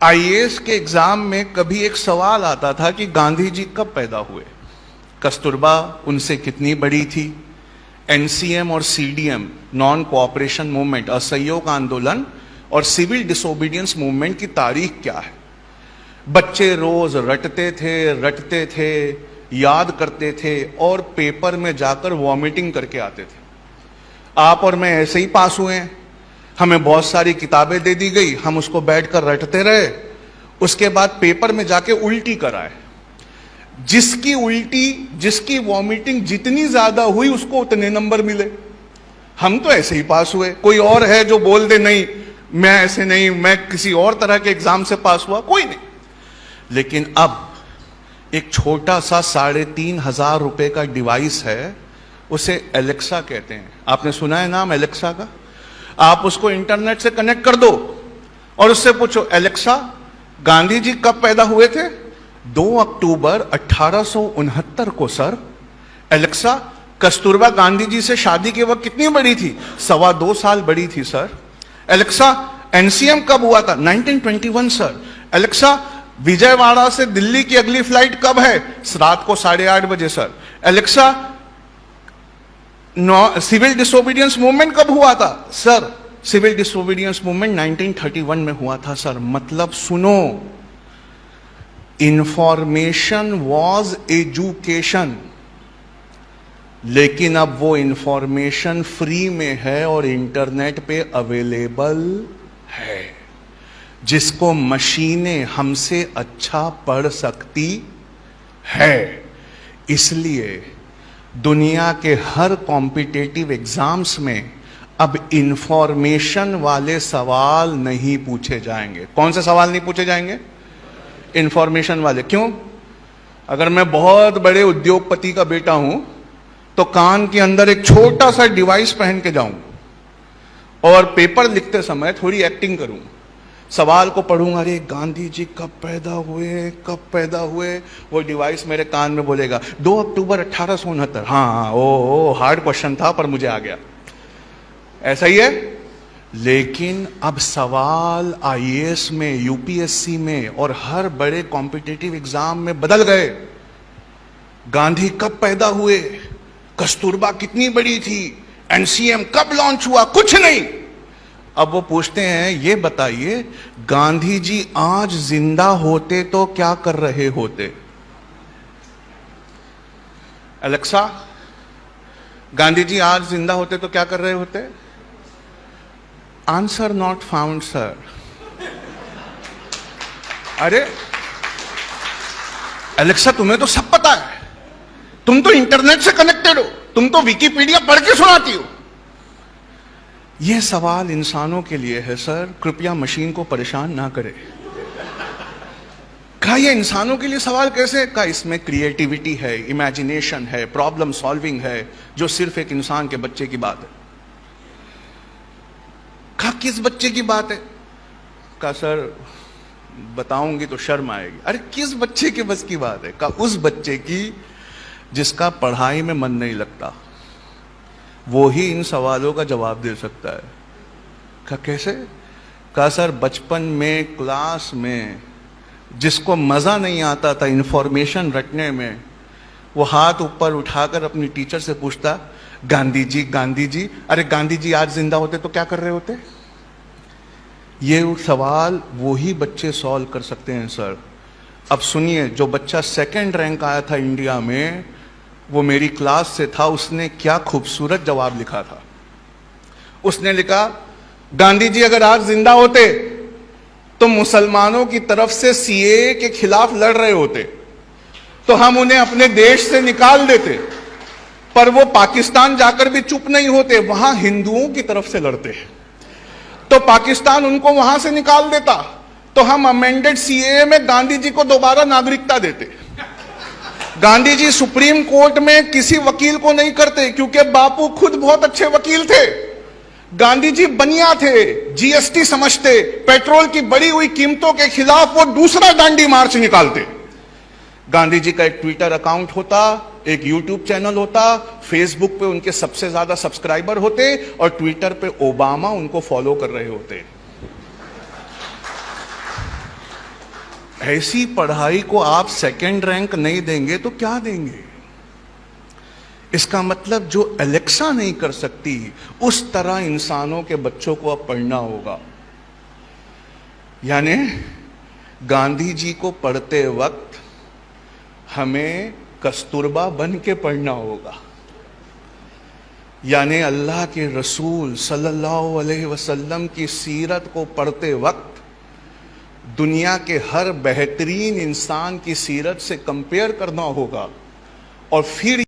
IAS के exam में कभी एक सवाल आता था कि गांधी जी कब पैदा हुए, कस्तूरबा उनसे कितनी बड़ी थी, एनसीएम और सीडीएम नॉन कोऑपरेशन मूवमेंट असहयोग आंदोलन और सिविल डिसोबीडियंस मूवमेंट की तारीख क्या है। बच्चे रोज रटते थे, याद करते थे और पेपर में जाकर वॉमिटिंग करके आते थे। आप और मैं ऐसे ही पास हुए हैं। हमें बहुत सारी किताबें दे दी गई, हम उसको बैठकर रटते रहे, उसके बाद पेपर में जाके उल्टी कराए। जिसकी उल्टी, जिसकी वॉमिटिंग जितनी ज्यादा हुई उसको उतने नंबर मिले। हम तो ऐसे ही पास हुए। कोई और है जो बोल दे नहीं मैं ऐसे नहीं, मैं किसी और तरह के एग्जाम से पास हुआ, कोई नहीं। लेकिन अब एक छोटा सा 3,500 रुपए का डिवाइस है, उसे एलेक्सा कहते हैं। आपने सुना है नाम एलेक्सा का? आप उसको इंटरनेट से कनेक्ट कर दो और उससे पूछो, एलेक्सा गांधी जी कब पैदा हुए थे? 2 अक्टूबर 1869 को सर। एलेक्सा कस्तूरबा गांधी जी से शादी के वक्त कितनी बड़ी थी? 2.25 साल बड़ी थी सर। एलेक्सा एनसीएम कब हुआ था? 1921 सर। एलेक्सा विजयवाड़ा से दिल्ली की अगली फ्लाइट कब है? रात को 8:30 बजे sir. Alexa civil disobedience movement कब हुआ था? सर सिविल डिसोबीडियंस मूवमेंट 1931 में हुआ था सर। मतलब सुनो, इंफॉर्मेशन वॉज एजुकेशन, लेकिन अब वो इंफॉर्मेशन फ्री में है और इंटरनेट पे अवेलेबल है, जिसको मशीनें हमसे अच्छा पढ़ सकती है। इसलिए दुनिया के हर कॉम्पिटिटिव एग्जाम्स में अब इंफॉर्मेशन वाले सवाल नहीं पूछे जाएंगे। कौन से सवाल नहीं पूछे जाएंगे? इंफॉर्मेशन वाले। क्यों? अगर मैं बहुत बड़े उद्योगपति का बेटा हूं तो कान के अंदर एक छोटा सा डिवाइस पहन के जाऊं और पेपर लिखते समय थोड़ी एक्टिंग करूं, सवाल को पढ़ूंगा, अरे गांधी जी कब पैदा हुए, वो डिवाइस मेरे कान में बोलेगा 2 अक्टूबर 1869। हाँ, ओ हार्ड क्वेश्चन था पर मुझे आ गया। ऐसा ही है। लेकिन अब सवाल आईएएस में, यूपीएससी में और हर बड़े कॉम्पिटिटिव एग्जाम में बदल गए। गांधी कब पैदा हुए, कस्तूरबा कितनी बड़ी थी, एनसीएम कब लॉन्च हुआ, कुछ नहीं। अब वो पूछते हैं, ये बताइए गांधी जी आज जिंदा होते तो क्या कर रहे होते? एलेक्सा गांधी जी आज जिंदा होते तो क्या कर रहे होते? Answer not found sir. अरे एलेक्सा तुम्हें तो सब पता है, तुम तो इंटरनेट से कनेक्टेड हो, तुम तो विकिपीडिया पढ़ के सुनाती हो। यह सवाल इंसानों के लिए है सर, कृपया मशीन को परेशान ना करें। कहा यह इंसानों के लिए सवाल कैसे? कहा इसमें क्रिएटिविटी है, इमेजिनेशन है, प्रॉब्लम सॉल्विंग है, जो सिर्फ एक इंसान के बच्चे की बात है। कहा किस बच्चे की बात है? कहा सर बताऊंगी तो शर्म आएगी। अरे किस बच्चे के बस की बात है? कहा उस बच्चे की जिसका पढ़ाई में मन नहीं लगता, वो ही इन सवालों का जवाब दे सकता है। कहा कैसे? कहा सर बचपन में क्लास में जिसको मजा नहीं आता था इंफॉर्मेशन रटने में, वो हाथ ऊपर उठाकर अपनी टीचर से पूछता, गांधी जी, अरे गांधी जी आज जिंदा होते तो क्या कर रहे होते? ये सवाल वो ही बच्चे सॉल्व कर सकते हैं सर। अब सुनिए, जो बच्चा 2nd रैंक आया था इंडिया में, वो मेरी क्लास से था, उसने क्या खूबसूरत जवाब लिखा था। उसने लिखा, गांधी जी अगर आज जिंदा होते तो मुसलमानों की तरफ से सीएए के खिलाफ लड़ रहे होते, तो हम उन्हें अपने देश से निकाल देते, पर वो पाकिस्तान जाकर भी चुप नहीं होते, वहां हिंदुओं की तरफ से लड़ते। तो पाकिस्तान उनको वहां से निकाल देता, तो हम अमेंडेड सीएए में गांधी जी को दोबारा नागरिकता देते। गांधी जी सुप्रीम कोर्ट में किसी वकील को नहीं करते, क्योंकि बापू खुद बहुत अच्छे वकील थे। गांधी जी बनिया थे, जीएसटी समझते, पेट्रोल की बढ़ी हुई कीमतों के खिलाफ वो दूसरा दांडी मार्च निकालते। गांधी जी का एक ट्विटर अकाउंट होता, एक यूट्यूब चैनल होता, फेसबुक पे उनके सबसे ज्यादा सब्सक्राइबर होते और ट्विटर पे ओबामा उनको फॉलो कर रहे होते। ऐसी पढ़ाई को आप सेकंड रैंक नहीं देंगे तो क्या देंगे? इसका मतलब जो एलेक्सा नहीं कर सकती, उस तरह इंसानों के बच्चों को अब पढ़ना होगा। यानी गांधी जी को पढ़ते वक्त हमें कस्तूरबा बन के पढ़ना होगा। यानी अल्लाह के रसूल सल्लल्लाहु अलैहि वसल्लम की सीरत को पढ़ते वक्त दुनिया के हर बेहतरीन इंसान की सीरत से कंपेयर करना होगा और फिर